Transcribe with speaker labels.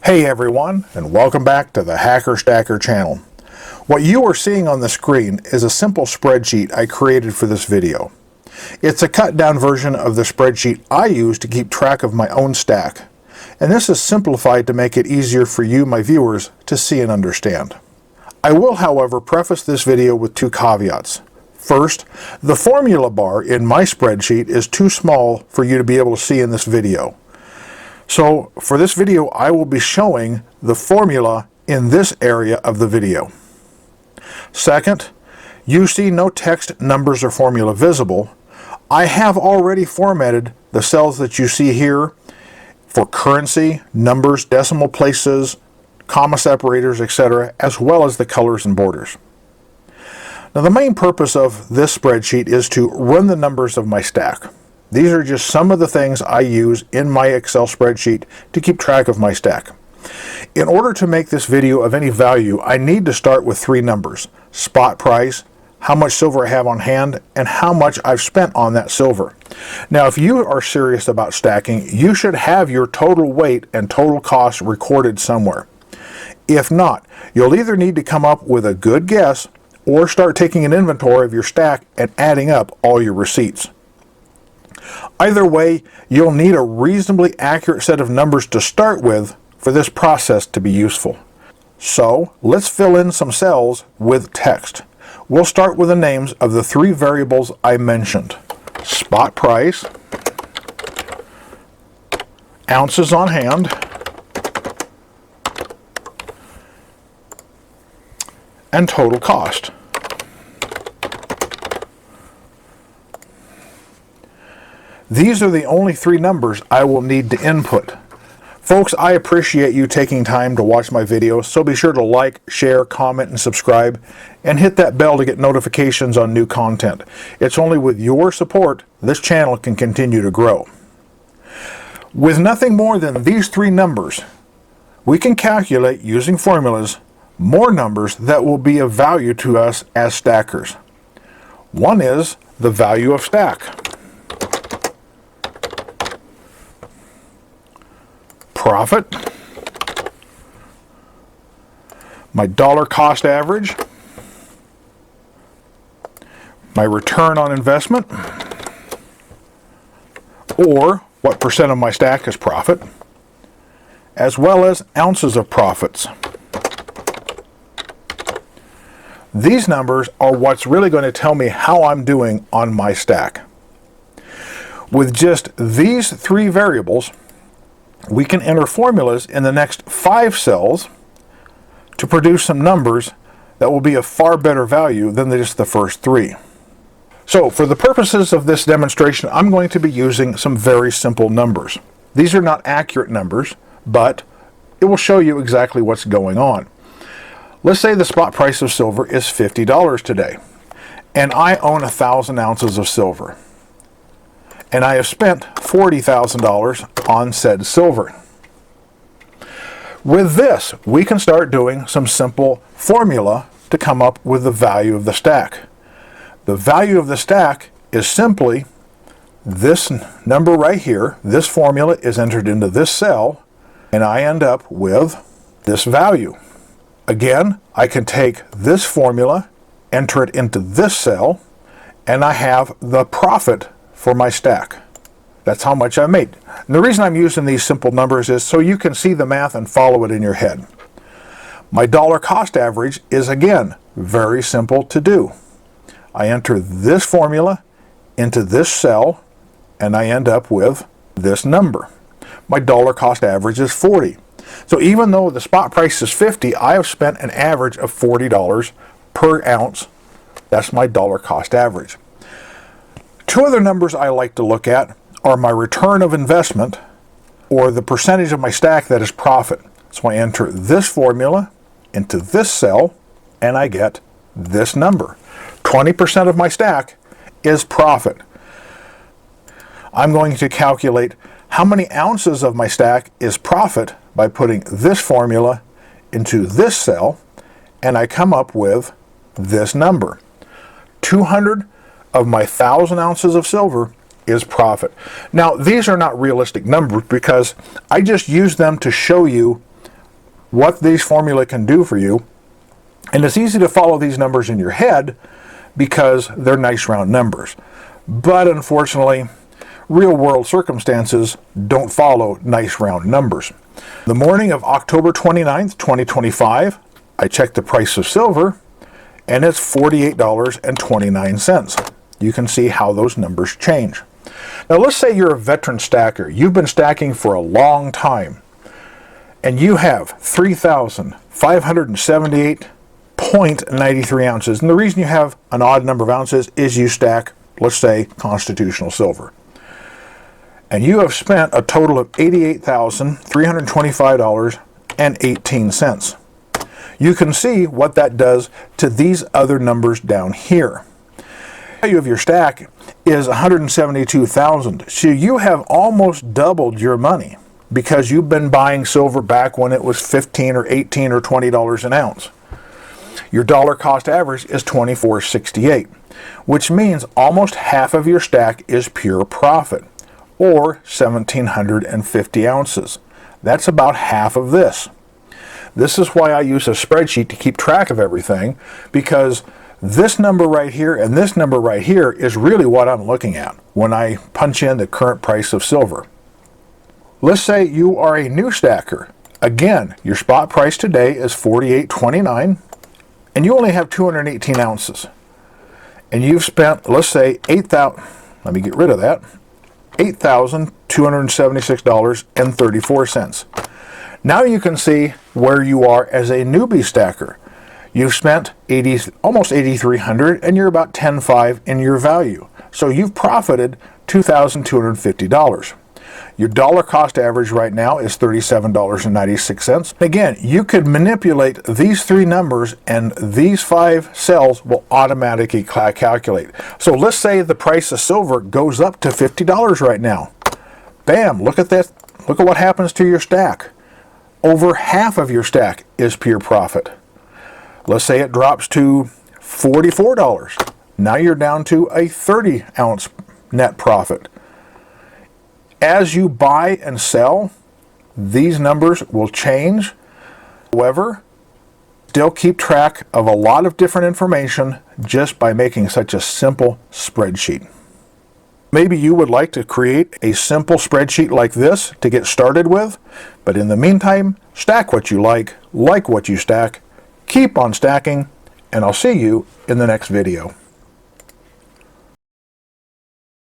Speaker 1: Hey everyone, and welcome back to the Hacker Stacker channel. What you are seeing on the screen is a simple spreadsheet I created for this video. It's a cut down version of the spreadsheet I use to keep track of my own stack, and this is simplified to make it easier for you, my viewers, to see and understand. I will, however, preface this video with two caveats. First, the formula bar in my spreadsheet is too small for you to be able to see in this video. So for this video, I will be showing the formula in this area of the video. Second, you see no text, numbers, or formula visible. I have already formatted the cells that you see here for currency, numbers, decimal places, comma separators, etc., as well as the colors and borders. Now the main purpose of this spreadsheet is to run the numbers of my stack. These are just some of the things I use in my Excel spreadsheet to keep track of my stack. In order to make this video of any value, I need to start with three numbers: spot price, how much silver I have on hand, and how much I've spent on that silver. Now, if you are serious about stacking, you should have your total weight and total cost recorded somewhere. If not, you'll either need to come up with a good guess or start taking an inventory of your stack and adding up all your receipts. Either way, you'll need a reasonably accurate set of numbers to start with for this process to be useful. So, let's fill in some cells with text. We'll start with the names of the three variables I mentioned: spot price, ounces on hand, and total cost. These are the only three numbers I will need to input. Folks, I appreciate you taking time to watch my videos, so be sure to like, share, comment, and subscribe, and hit that bell to get notifications on new content. It's only with your support this channel can continue to grow. With nothing more than these three numbers, we can calculate, using formulas, more numbers that will be of value to us as stackers. One is the value of stack. Profit, my dollar cost average, my return on investment, or what percent of my stack is profit, as well as ounces of profits. These numbers are what's really going to tell me how I'm doing on my stack. With just these three variables, we can enter formulas in the next 5 cells to produce some numbers that will be of far better value than just the first 3. So for the purposes of this demonstration, I'm going to be using some very simple numbers. These are not accurate numbers, but it will show you exactly what's going on. Let's say the spot price of silver is $50 today, and I own 1,000 ounces of silver, and I have spent $40,000 on said silver. With this, we can start doing some simple formula to come up with the value of the stack. The value of the stack is simply this number right here. This formula is entered into this cell, and I end up with this value. Again, I can take this formula, enter it into this cell, and I have the profit for my stack. That's how much I made. And the reason I'm using these simple numbers is so you can see the math and follow it in your head. My dollar cost average is, again, very simple to do. I enter this formula into this cell, and I end up with this number. My dollar cost average is 40. So even though the spot price is 50, I have spent an average of $40 per ounce. That's my dollar cost average. Two other numbers I like to look at are my return of investment, or the percentage of my stack that is profit. So I enter this formula into this cell, and I get this number. 20% of my stack is profit. I'm going to calculate how many ounces of my stack is profit by putting this formula into this cell, and I come up with this number. 200 of my 1,000 ounces of silver is profit. Now, these are not realistic numbers because I just use them to show you what these formula can do for you. And it's easy to follow these numbers in your head because they're nice round numbers. But unfortunately, real world circumstances don't follow nice round numbers. The morning of October 29th, 2025, I checked the price of silver, and it's $48.29. You can see how those numbers change. Now let's say you're a veteran stacker. You've been stacking for a long time, and you have 3,578.93 ounces. And the reason you have an odd number of ounces is you stack, let's say, constitutional silver. And you have spent a total of $88,325.18. You can see what that does to these other numbers down here. The value of your stack is $172,000. So you have almost doubled your money because you've been buying silver back when it was $15 or $18 or $20 an ounce. Your dollar cost average is $24.68, which means almost half of your stack is pure profit, or 1,750 ounces. That's about half of this. This is why I use a spreadsheet to keep track of everything, because this number right here and this number right here is really what I'm looking at when I punch in the current price of silver. Let's say you are a new stacker. Again, your spot price today is $48.29, and you only have 218 ounces. And you've spent, let's say, let me get rid of that, $8,276.34. Now you can see where you are as a newbie stacker. You've spent almost $8,300, and you're about $10,500 in your value. So you've profited $2,250. Your dollar cost average right now is $37.96. Again, you could manipulate these three numbers, and these 5 cells will automatically calculate. So let's say the price of silver goes up to $50 right now. Bam, look at that. Look at what happens to your stack. Over half of your stack is pure profit. Let's say it drops to $44. Now you're down to a 30-ounce net profit. As you buy and sell, these numbers will change. However, still keep track of a lot of different information just by making such a simple spreadsheet. Maybe you would like to create a simple spreadsheet like this to get started with, but in the meantime, stack what you like what you stack, keep on stacking, and I'll see you in the next video.